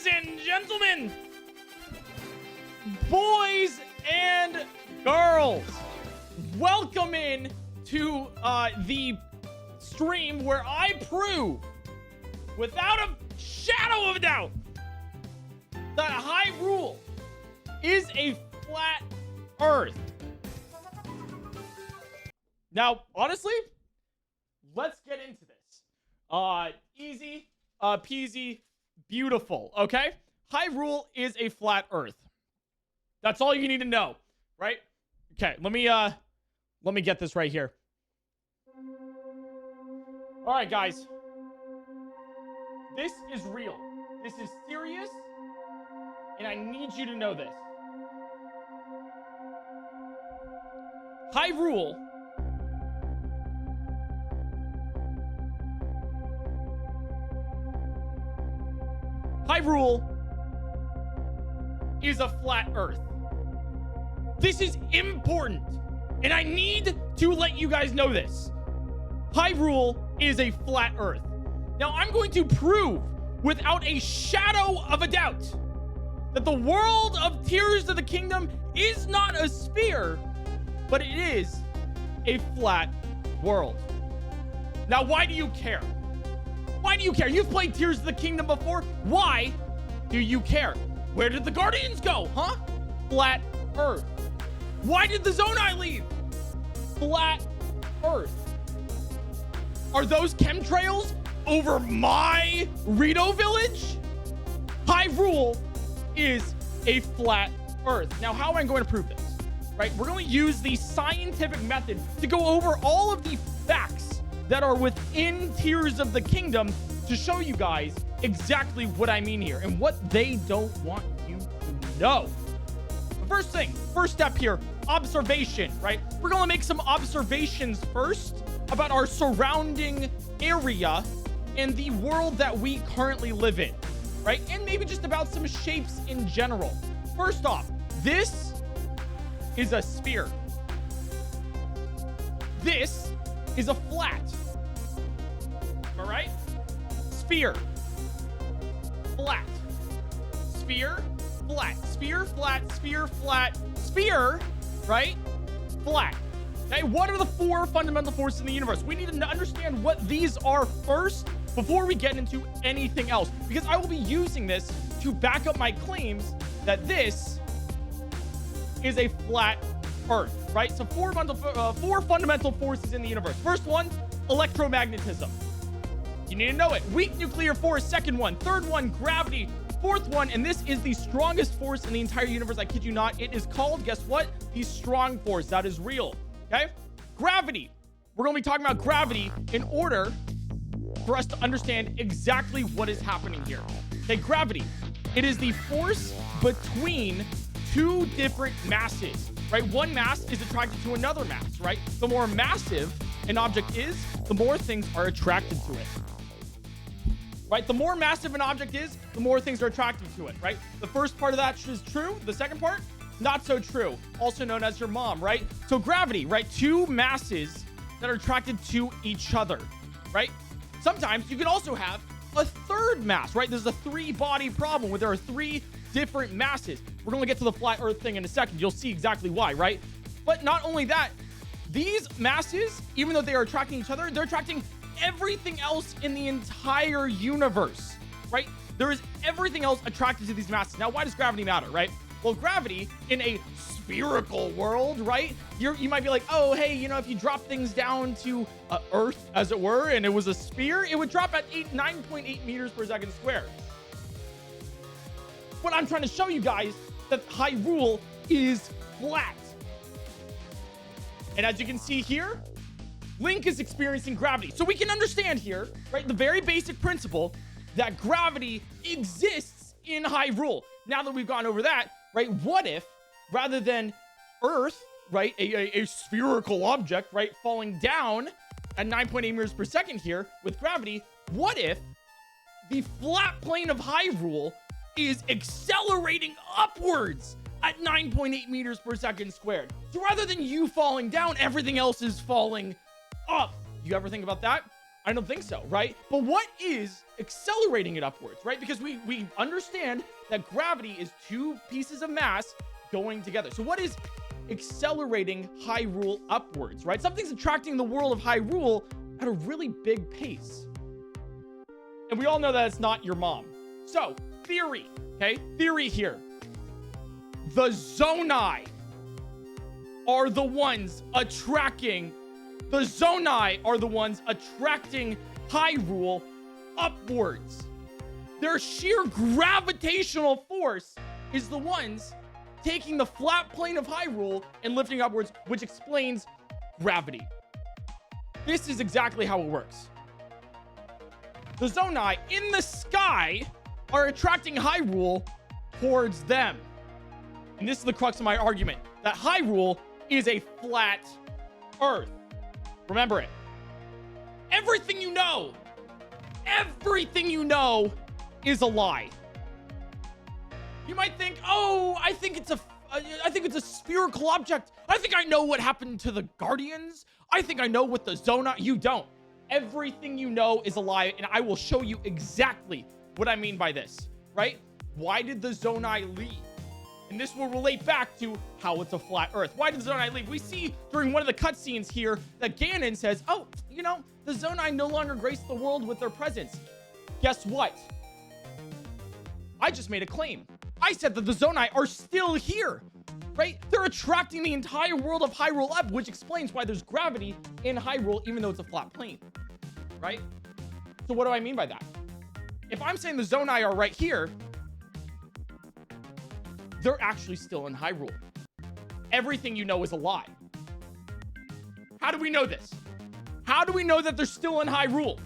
Ladies and gentlemen, boys and girls, welcome in to the stream where I prove without a shadow of a doubt that Hyrule is a flat earth. Now, honestly, let's get into this. Easy, peasy, beautiful, okay? Hyrule is a flat earth. That's all you need to know, right? Okay, let me get this right here. All right, guys. This is real. This is serious, and I need you to know this. Hyrule is a flat earth. This is important, and I need to let you guys know this. Hyrule is a flat earth. Now, I'm going to prove without a shadow of a doubt that the world of Tears of the Kingdom is not a sphere, but it is a flat world. Now, why do you care? Why do you care? You've played Tears of the Kingdom before. Why do you care? Where did the Guardians go, huh? Flat Earth. Why did the Zonai leave? Flat Earth. Are those chemtrails over my Rito village? Hyrule is a flat Earth. Now, how am I going to prove this? Right? We're going to use the scientific method to go over all of the facts that are within Tears of the Kingdom to show you guys exactly what I mean here and what they don't want you to know. The first step here, observation, right? We're going to make some observations first about our surrounding area and the world that we currently live in, right? And maybe just about some shapes in general. First off, this is a sphere. This is a flat. All right? Sphere. Flat. Sphere. Flat. Sphere. Flat. Sphere. Flat. Sphere. Right? Flat. Okay? What are the four fundamental forces in the universe? We need to understand what these are first before we get into anything else. Because I will be using this to back up my claims that this is a flat earth, right? So four fundamental forces in the universe. First one, electromagnetism. You need to know it. Weak nuclear force, second one. Third one, gravity. Fourth one, and this is the strongest force in the entire universe. I kid you not. It is called, guess what? The strong force. That is real, okay? Gravity. We're going to be talking about gravity in order for us to understand exactly what is happening here. Okay, gravity. It is the force between two different masses, right? One mass is attracted to another mass, right? The more massive an object is, the more things are attracted to it, right? The more massive an object is, the more things are attracted to it, right? The first part of that is true. The second part, not so true. Also known as your mom, right? So gravity, right? Two masses that are attracted to each other, right? Sometimes you can also have a third mass, right? There's a three-body problem where there are three different masses. We're going to get to the flat earth thing in a second. You'll see exactly why, right? But not only that, these masses, even though they are attracting each other, they're attracting everything else in the entire universe, right? There is everything else attracted to these masses. Now, why does gravity matter, right? Well, gravity in a spherical world, right? You might be like, oh, hey, you know, if you drop things down to Earth, as it were, and it was a sphere, it would drop at 9.8 meters per second squared. But I'm trying to show you guys that Hyrule is flat. And as you can see here, Link is experiencing gravity. So we can understand here, right, the very basic principle that gravity exists in Hyrule. Now that we've gone over that, right, what if, rather than Earth, right, a spherical object, right, falling down at 9.8 meters per second here with gravity, what if the flat plane of Hyrule is accelerating upwards at 9.8 meters per second squared? So rather than you falling down, everything else is falling up. You ever think about that? I don't think so, right? But what is accelerating it upwards, right? Because we understand that gravity is two pieces of mass going together. So what is accelerating Hyrule upwards, right? Something's attracting the world of Hyrule at a really big pace. And we all know that it's not your mom. So, theory, okay? Theory here. The Zonai are the ones attracting Hyrule upwards. Their sheer gravitational force is the ones taking the flat plane of Hyrule and lifting upwards, which explains gravity. This is exactly how it works. The Zonai in the sky are attracting Hyrule towards them. And this is the crux of my argument, that Hyrule is a flat Earth. Remember it. Everything you know is a lie. You might think, oh, I think it's a spherical object. I think I know what happened to the Guardians. I think I know what the Zonai. You don't. Everything you know is a lie, and I will show you exactly what I mean by this, right? Why did the Zonai leave? And this will relate back to how it's a flat Earth. Why did the Zonai leave? We see during one of the cutscenes here that Ganon says, oh, you know, the Zonai no longer grace the world with their presence. Guess what? I just made a claim. I said that the Zonai are still here, right? They're attracting the entire world of Hyrule up, which explains why there's gravity in Hyrule, even though it's a flat plane, right? So what do I mean by that? If I'm saying the Zonai are right here, they're actually still in Hyrule. Everything you know is a lie. How do we know this? How do we know that they're still in Hyrule?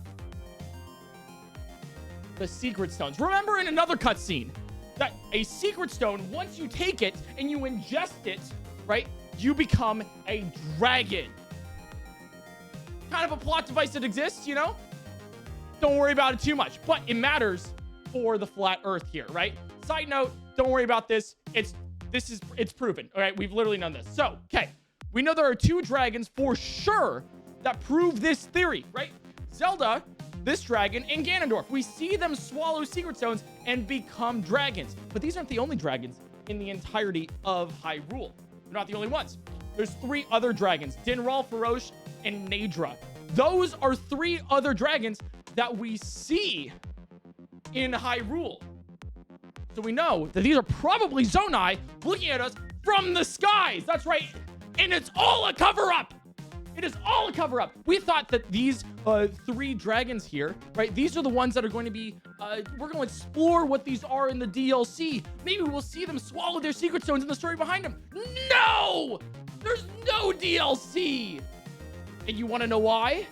The secret stones. Remember in another cutscene that a secret stone, once you take it and you ingest it, right, you become a dragon. Kind of a plot device that exists, you know? Don't worry about it too much, but it matters for the flat Earth here, right? Side note, don't worry about this. It's proven. All right, we've literally known this. So, okay, we know there are two dragons for sure that prove this theory, right? Zelda, this dragon, and Ganondorf. We see them swallow secret stones and become dragons. But these aren't the only dragons in the entirety of Hyrule. They're not the only ones. There's three other dragons, Dinral, Farosh, and Nadra. Those are three other dragons that we see in Hyrule. So we know that these are probably Zonai looking at us from the skies. That's right. And it's all a cover-up. It is all a cover-up. We thought that these three dragons here, right? These are the ones that are going to be, we're going to explore what these are in the DLC. Maybe we'll see them swallow their secret stones in the story behind them. No! There's no DLC. And you want to know why?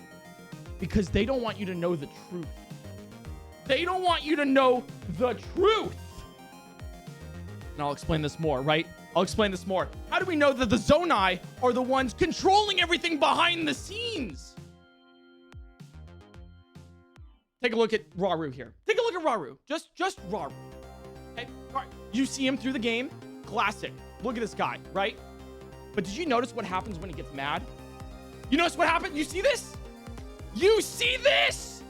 Because they don't want you to know the truth. They don't want you to know the truth. And I'll explain this more, right? I'll explain this more. How do we know that the Zonai are the ones controlling everything behind the scenes? Take a look at Rauru here. Take a look at Rauru. Just Rauru. Okay? All right. You see him through the game. Classic. Look at this guy, right? But did you notice what happens when he gets mad? You notice what happened? You see this? You see this?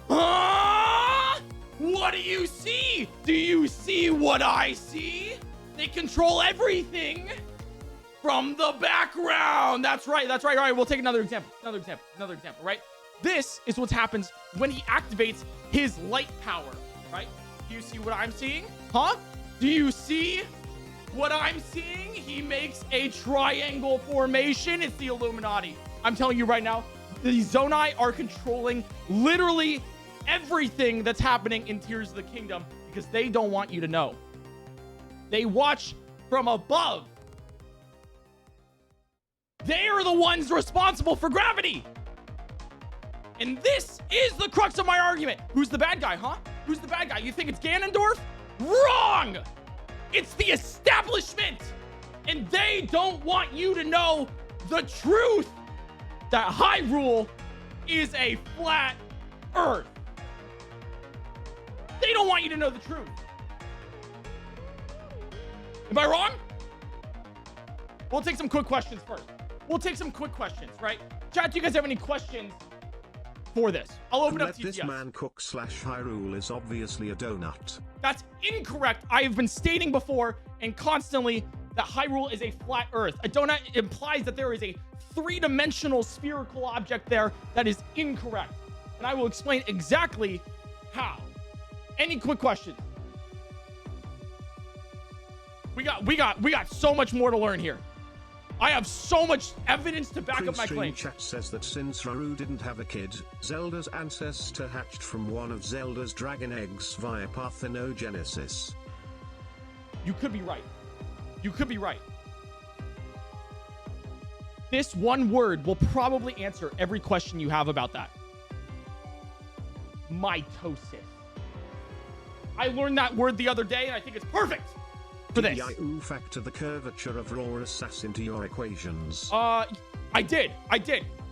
Huh? What do you see? Do you see what I see? They control everything from the background. That's right. All right, we'll take another example, right? This is what happens when he activates his light power, right? Do you see what I'm seeing? Huh? Do you see what I'm seeing? He makes a triangle formation. It's the Illuminati. I'm telling you right now, the Zonai are controlling literally everything that's happening in Tears of the Kingdom because they don't want you to know. They watch from above. They are the ones responsible for gravity. And this is the crux of my argument. Who's the bad guy, huh? Who's the bad guy? You think it's Ganondorf? Wrong! It's the establishment. And they don't want you to know the truth that Hyrule is a flat Earth. They don't want you to know the truth. Am I wrong? We'll take some quick questions first. We'll take some quick questions, right? Chat, do you guys have any questions for this. I'll open up Let TTS. this man cook / Hyrule is obviously a donut. That's incorrect. I have been stating before and constantly that Hyrule is a flat Earth. A donut implies that there is a three-dimensional spherical object there. That is incorrect. And I will explain exactly how. Any quick questions? We got so much more to learn here. I have so much evidence to back up my claim. Chat says that since Hyrule didn't have a kid, Zelda's ancestor hatched from one of Zelda's dragon eggs via parthenogenesis. You could be right. You could be right. This one word will probably answer every question you have about that. Mitosis. I learned that word the other day and I think it's perfect for this. You factor the curvature of raw assassin into your equations. I did.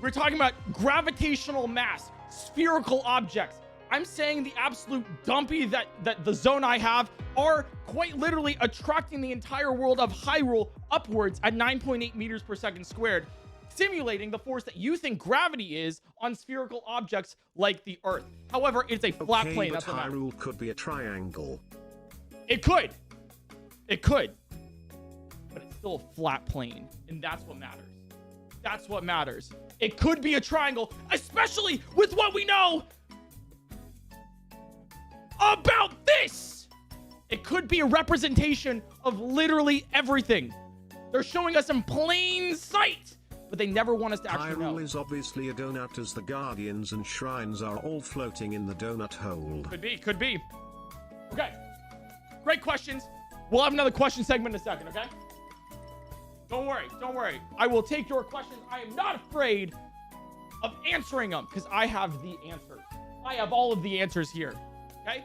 We're talking about gravitational mass, spherical objects. I'm saying the absolute dumpy that the Zonai have are quite literally attracting the entire world of Hyrule upwards at 9.8 meters per second squared, simulating the force that you think gravity is on spherical objects like the Earth. However, it's a flat plane. But that's what matters. Hyrule could be a triangle. It could. It could. But it's still a flat plane, and that's what matters. That's what matters. It could be a triangle, especially with what we know about this. It could be a representation of literally everything. They're showing us in plain sight, but they never want us to actually know. Hyrule is obviously a donut, as the guardians and shrines are all floating in the donut hole. Could be. Okay. Great questions. We'll have another question segment in a second, okay? Don't worry. I will take your questions. I am not afraid of answering them because I have the answers. I have all of the answers here, okay?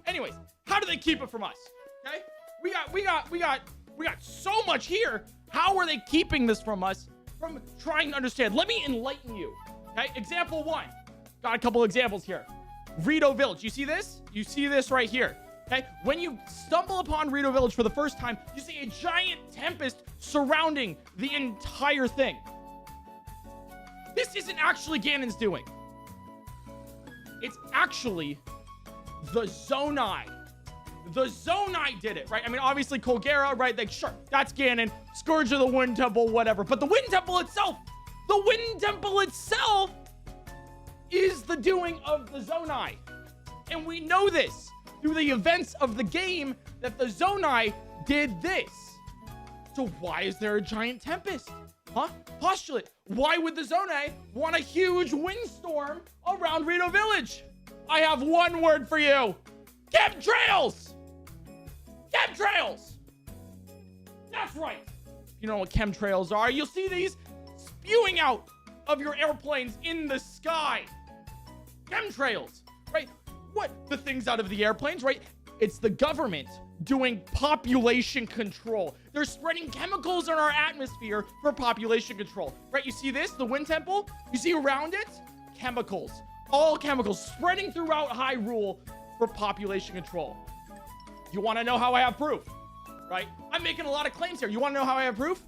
Anyways, how do they keep it from us? Okay? We got so much here. How are they keeping this from us from trying to understand? Let me enlighten you. Okay? Example 1. Got a couple examples here. Rito Village. You see this? You see this right here. Okay? When you stumble upon Rito Village for the first time, you see a giant tempest surrounding the entire thing. This isn't actually Ganon's doing. It's actually the Zonai. The Zonai did it, right? I mean, obviously Colgera, right? Like, sure, that's Ganon. Scourge of the Wind Temple, whatever. But the Wind Temple itself is the doing of the Zonai. And we know this through the events of the game that the Zonai did this. So why is there a giant tempest? Huh? Postulate. Why would the Zonai want a huge windstorm around Rito Village? I have one word for you. Chemtrails! Chemtrails! That's right. You know what chemtrails are. You'll see these spewing out of your airplanes in the sky. Chemtrails, right? What? The things out of the airplanes, right? It's the government doing population control. They're spreading chemicals in our atmosphere for population control, right? You see this, the Wind Temple? You see around it? Chemicals. All chemicals spreading throughout Hyrule for population control. You want to know how I have proof, right? I'm making a lot of claims here. You want to know how I have proof?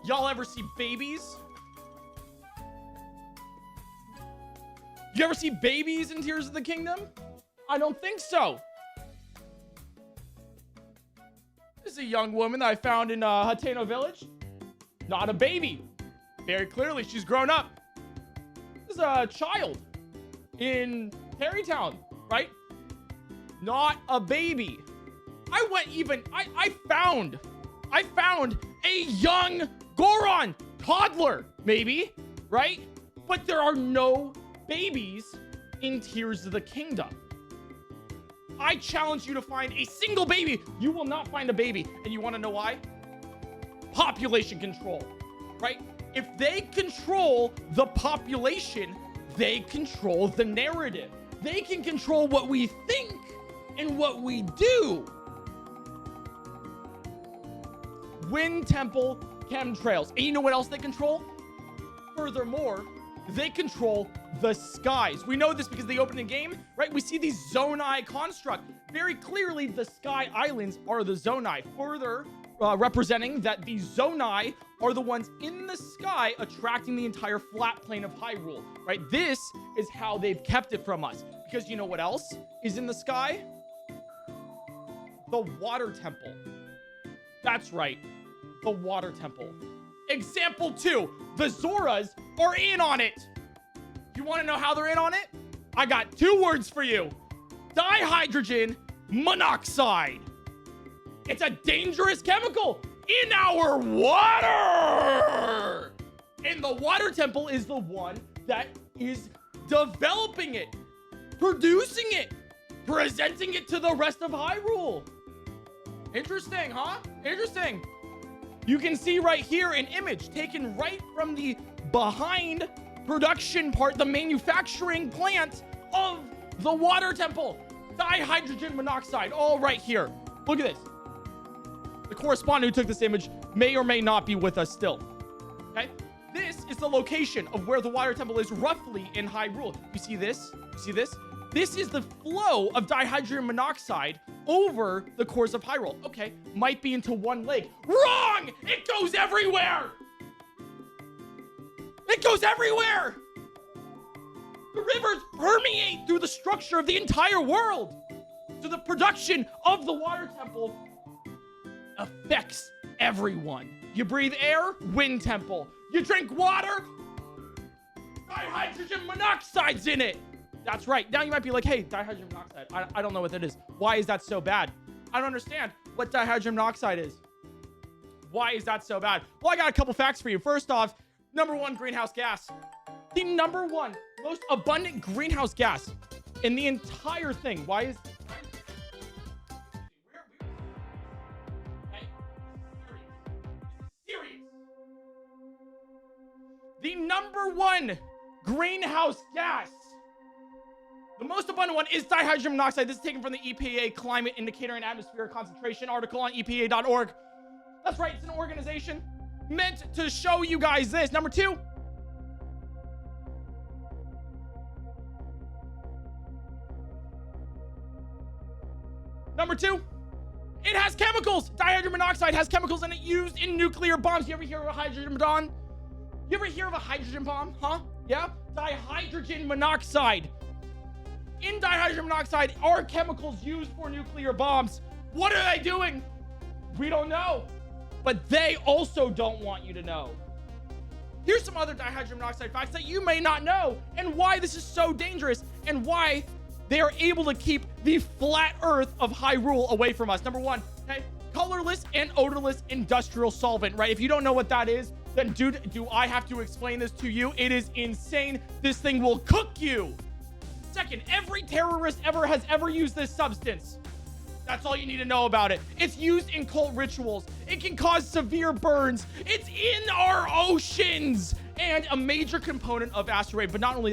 Y'all ever see babies? You ever see babies in Tears of the Kingdom? I don't think so. This is a young woman that I found in Hateno Village. Not a baby. Very clearly, she's grown up. This is a child in Terrytown, right? Not a baby. I found a young Goron toddler, maybe, right? But there are no babies in Tears of the Kingdom. I challenge you to find a single baby. You will not find a baby. And you want to know why? Population control, right? If they control the population, they control the narrative. They can control what we think and what we do. Wind Temple chemtrails. And you know what else they control? Furthermore, they control the skies. We know this because they open the game, right? We see these Zonai construct. Very clearly, the Sky Islands are the Zonai. Further, representing that the Zonai are the ones in the sky attracting the entire flat plane of Hyrule, right? This is how they've kept it from us. Because you know what else is in the sky? The water temple. That's right, the water temple. Example 2, the Zoras are in on it. You want to know how they're in on it? I got 2 words for you. Dihydrogen monoxide. It's a dangerous chemical in our water. And the water temple is the one that is developing it, producing it, presenting it to the rest of Hyrule. Interesting, huh? Interesting. You can see right here an image taken right from the behind production part, the manufacturing plant of the water temple. Dihydrogen monoxide, all right here. Look at this. The correspondent who took this image may or may not be with us still. Okay? This is the location of where the water temple is roughly in Hyrule. You see this? You see this? This is the flow of dihydrogen monoxide over the course of Hyrule. Okay, might be into one lake. Wrong! It goes everywhere! It goes everywhere! The rivers permeate through the structure of the entire world. So the production of the water temple affects everyone. You breathe air, wind temple. You drink water, dihydrogen monoxide's in it. That's right. Now you might be like, hey, dihydrogen monoxide, I don't know what that is. Why is that so bad? I don't understand what dihydrogen monoxide is. Why is that so bad? Well, I got a couple facts for you. First off, #1 greenhouse gas. The #1 most abundant greenhouse gas in the entire thing. Why is... The #1 greenhouse gas, the most abundant one, is dihydrogen monoxide. This is taken from the EPA Climate Indicator and Atmospheric Concentration article on EPA.org. That's right, it's an organization meant to show you guys this. #2. #2, it has chemicals. Dihydrogen monoxide has chemicals in it used in nuclear bombs. You ever hear of a hydrogen bomb? You ever hear of a hydrogen bomb? Huh? Yeah? Dihydrogen monoxide. In dihydrogen monoxide are chemicals used for nuclear bombs. What are they doing? We don't know. But they also don't want you to know. Here's some other dihydrogen monoxide facts that you may not know, and why this is so dangerous, and why they are able to keep the flat earth of Hyrule away from us. #1, okay? Colorless and odorless industrial solvent, right? If you don't know what that is, then dude, do I have to explain this to you? It is insane. This thing will cook you. Second, every terrorist has ever used this substance. That's all you need to know about it. It's used in cult rituals. It can cause severe burns. It's in our oceans and a major component of asteroid. But not only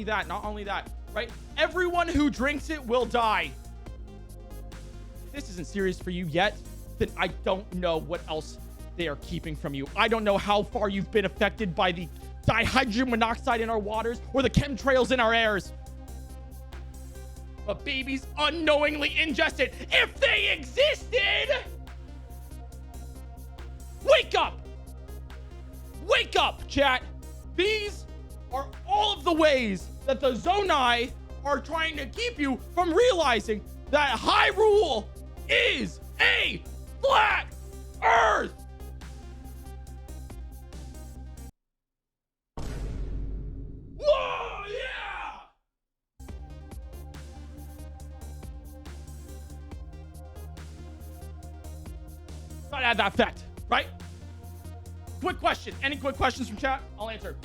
that, right? Everyone who drinks it will die. If this isn't serious for you yet, then I don't know what else they are keeping from you. I don't know how far you've been affected by the dihydrogen monoxide in our waters or the chemtrails in our airs. But babies unknowingly ingested. If they existed, wake up! Wake up, chat! These are all of the ways that the Zonai are trying to keep you from realizing that Hyrule is a flat Earth! Whoa, yeah! Gotta add that fact, right? Quick question. Any quick questions from chat? I'll answer.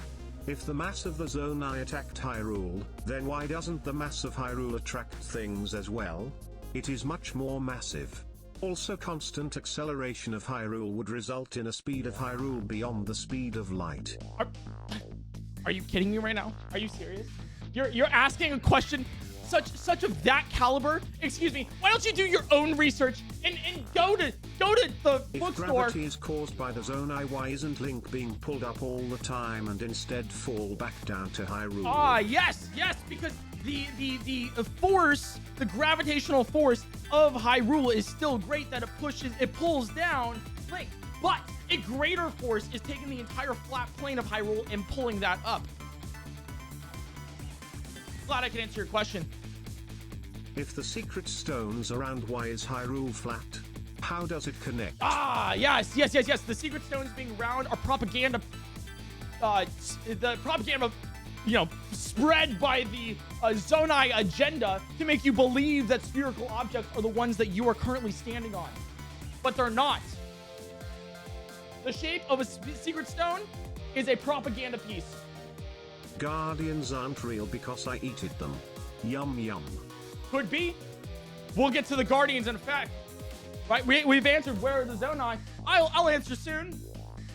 If the mass of the Zonai attacked Hyrule, then why doesn't the mass of Hyrule attract things as well? It is much more massive. Also, constant acceleration of Hyrule would result in a speed of Hyrule beyond the speed of light. Are you kidding me right now? Are you serious? You're asking a question such of that caliber? Excuse me. Why don't you do your own research and go to the bookstore? If gravity is caused by the Zonai, why isn't Link being pulled up all the time and instead fall back down to Hyrule? Yes, because the force, the gravitational force of Hyrule is still great that it pulls down Link. But a greater force is taking the entire flat plane of Hyrule and pulling that up. Glad I can answer your question. If the secret stone's around, why is Hyrule flat? How does it connect? Ah, yes. The secret stones being round are propaganda. The propaganda, spread by the Zonai agenda to make you believe that spherical objects are the ones that you are currently standing on. But they're not. The shape of a secret stone is a propaganda piece. Guardians aren't real because I eated them. Yum yum. Could be. We'll get to the Guardians in fact. Right? We've answered where are the Zonai. I'll answer soon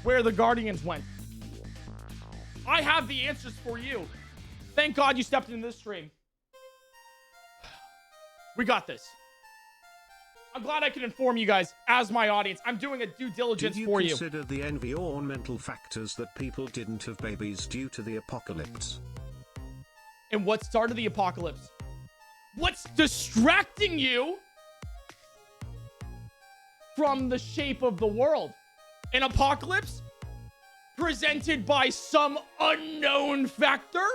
where the Guardians went. I have the answers for you. Thank God you stepped into this stream. We got this. I'm glad I can inform you guys as my audience. I'm doing a due diligence for you. Did you consider the envy or mental factors that people didn't have babies due to the apocalypse? And what started the apocalypse? What's distracting you from the shape of the world? An apocalypse presented by some unknown factor?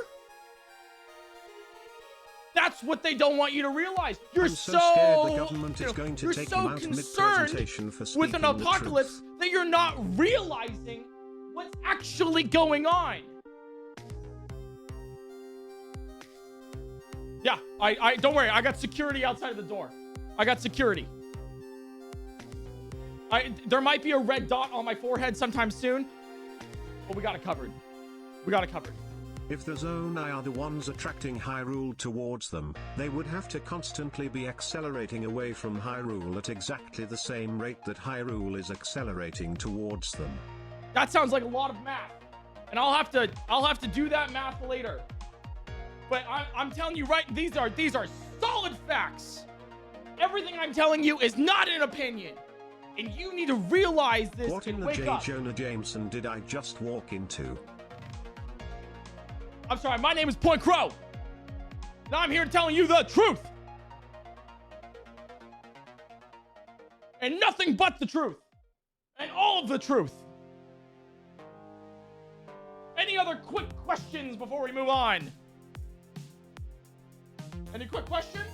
That's what they don't want you to realize. You're so scared the government is going to take him out mid-presentation for speaking with an apocalypse that you're not realizing what's actually going on. Yeah, I don't worry. I got security outside of the door. I got security. There might be a red dot on my forehead sometime soon, but we got it covered. We got it covered. If the Zonai are the ones attracting Hyrule towards them, they would have to constantly be accelerating away from Hyrule at exactly the same rate that Hyrule is accelerating towards them. That sounds like a lot of math, and I'll have to do that math later. But I'm telling you right, these are solid facts. Everything I'm telling you is not an opinion, and you need to realize this. What in the J. Jonah Jameson did I just walk into? I'm sorry, my name is PointCrow. Now I'm here telling you the truth. And nothing but the truth. And all of the truth. Any other quick questions before we move on? Any quick questions?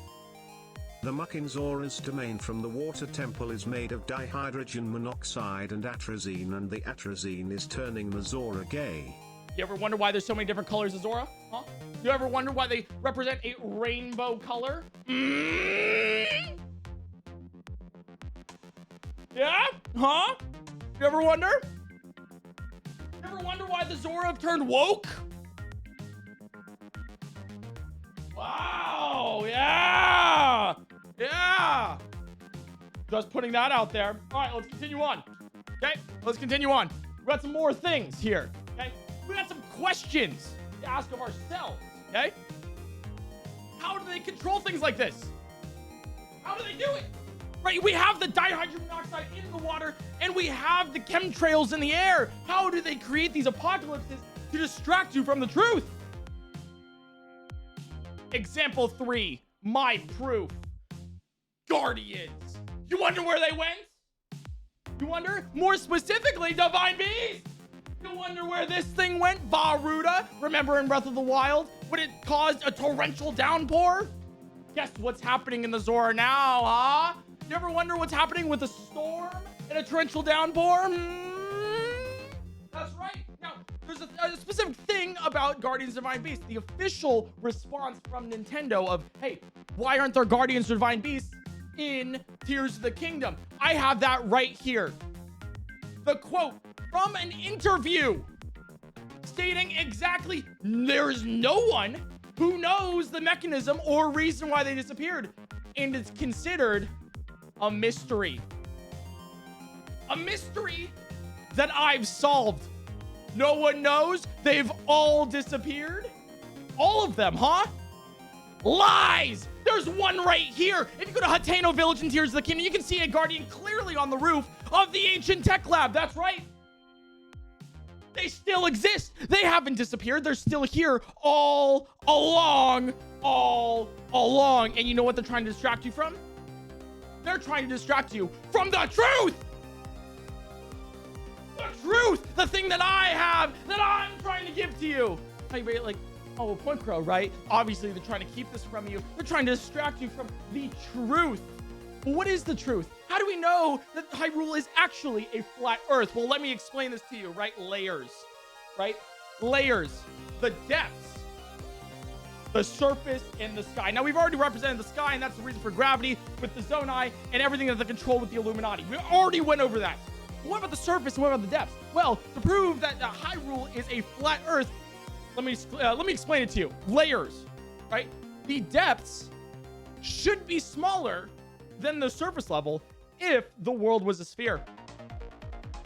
The Muckinzora's domain from the water temple is made of dihydrogen monoxide and atrazine, and the atrazine is turning the Zora gay. You ever wonder why there's so many different colors of Zora? Huh? You ever wonder why they represent a rainbow color? Yeah? Huh? You ever wonder? You ever wonder why the Zora have turned woke? Wow, yeah! Yeah! Just putting that out there. All right, let's continue on. Okay, let's continue on. We got some more things here, okay? We got some questions to ask of ourselves, okay? How do they control things like this? How do they do it? Right, we have the dihydrogen monoxide in the water, and we have the chemtrails in the air. How do they create these apocalypses to distract you from the truth? Example 3, my proof. Guardians. You wonder where they went? You wonder? More specifically, Divine Beast. You wonder where this thing went? Varuda. Remember in Breath of the Wild when it caused a torrential downpour? Guess what's happening in the Zora now, huh? You ever wonder what's happening with a storm and a torrential downpour? That's right. Now, there's a specific thing about Guardians of Divine Beast. The official response from Nintendo of, hey, why aren't there Guardians of Divine Beasts in Tears of the Kingdom? I have that right here. The quote from an interview stating exactly, there's no one who knows the mechanism or reason why they disappeared, and it's considered a mystery. A mystery that I've solved. No one knows. They've all disappeared. All of them, huh? Lies! There's one right here. If you go to Hateno Village in Tears of the Kingdom, you can see a Guardian clearly on the roof of the ancient tech lab. That's right. They still exist. They haven't disappeared. They're still here all along all along. And you know what they're trying to distract you from? They're trying to distract you from the truth. The truth, the thing that I have, that I'm trying to give to you. Like, oh, PointCrow, right? Obviously, they're trying to keep this from you. They're trying to distract you from the truth. But what is the truth? How do we know that Hyrule is actually a flat Earth? Well, let me explain this to you, right? Layers, right? Layers, the depths, the surface, and the sky. Now, we've already represented the sky, and that's the reason for gravity with the Zonai and everything that they control with the Illuminati. We already went over that. But what about the surface and what about the depths? Well, to prove that Hyrule is a flat Earth, let me explain it to you. Layers, right? The depths should be smaller than the surface level if the world was a sphere.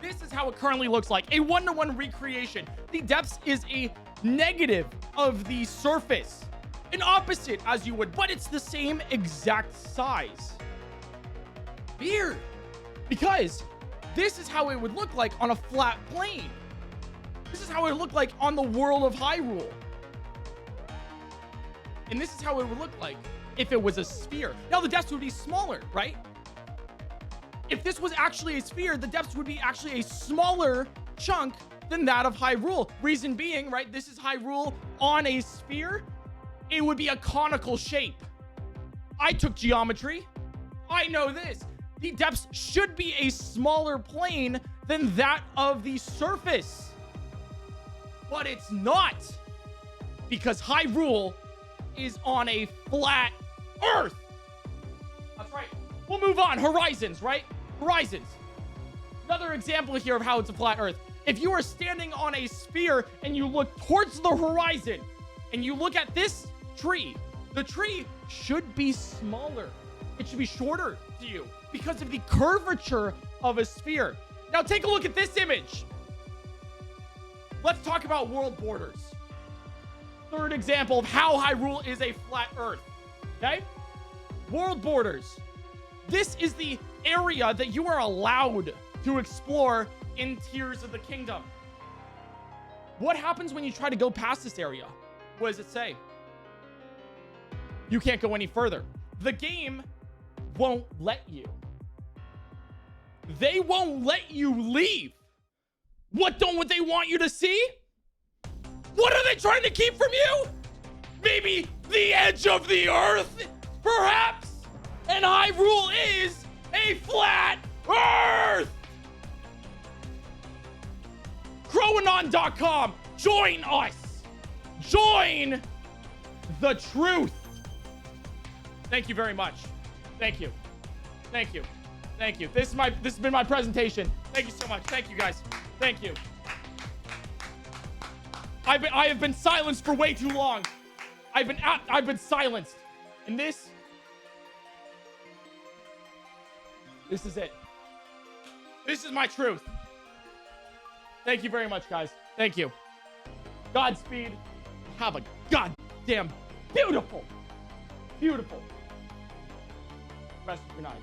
This is how it currently looks like, a one-to-one recreation. The depths is a negative of the surface, an opposite as you would, but it's the same exact size. Weird, because this is how it would look like on a flat plane. This is how it would look like on the world of Hyrule. And this is how it would look like if it was a sphere. Now, the depths would be smaller, right? If this was actually a sphere, the depths would be actually a smaller chunk than that of Hyrule. Reason being, right, this is Hyrule on a sphere. It would be a conical shape. I took geometry. I know this. The depths should be a smaller plane than that of the surface. But it's not, because Hyrule is on a flat Earth. That's right. We'll move on. Horizons, right? Horizons. Another example here of how it's a flat Earth. If you are standing on a sphere and you look towards the horizon and you look at this tree, the tree should be smaller. It should be shorter to you because of the curvature of a sphere. Now take a look at this image. Let's talk about world borders. Third example of how Hyrule is a flat Earth. Okay? World borders. This is the area that you are allowed to explore in Tears of the Kingdom. What happens when you try to go past this area? What does it say? You can't go any further. The game won't let you. They won't let you leave. What don't they want you to see? What are they trying to keep from you? Maybe the edge of the earth, perhaps? And Hyrule is a flat earth! Crowanon.com. Join us. Join the truth. Thank you very much. Thank you. Thank you. Thank you. This has been my presentation. Thank you so much. Thank you, guys. Thank you. I have been silenced for way too long. I've been silenced. And this is it. This is my truth. Thank you very much, guys. Thank you. Godspeed. Have a goddamn beautiful rest of your night.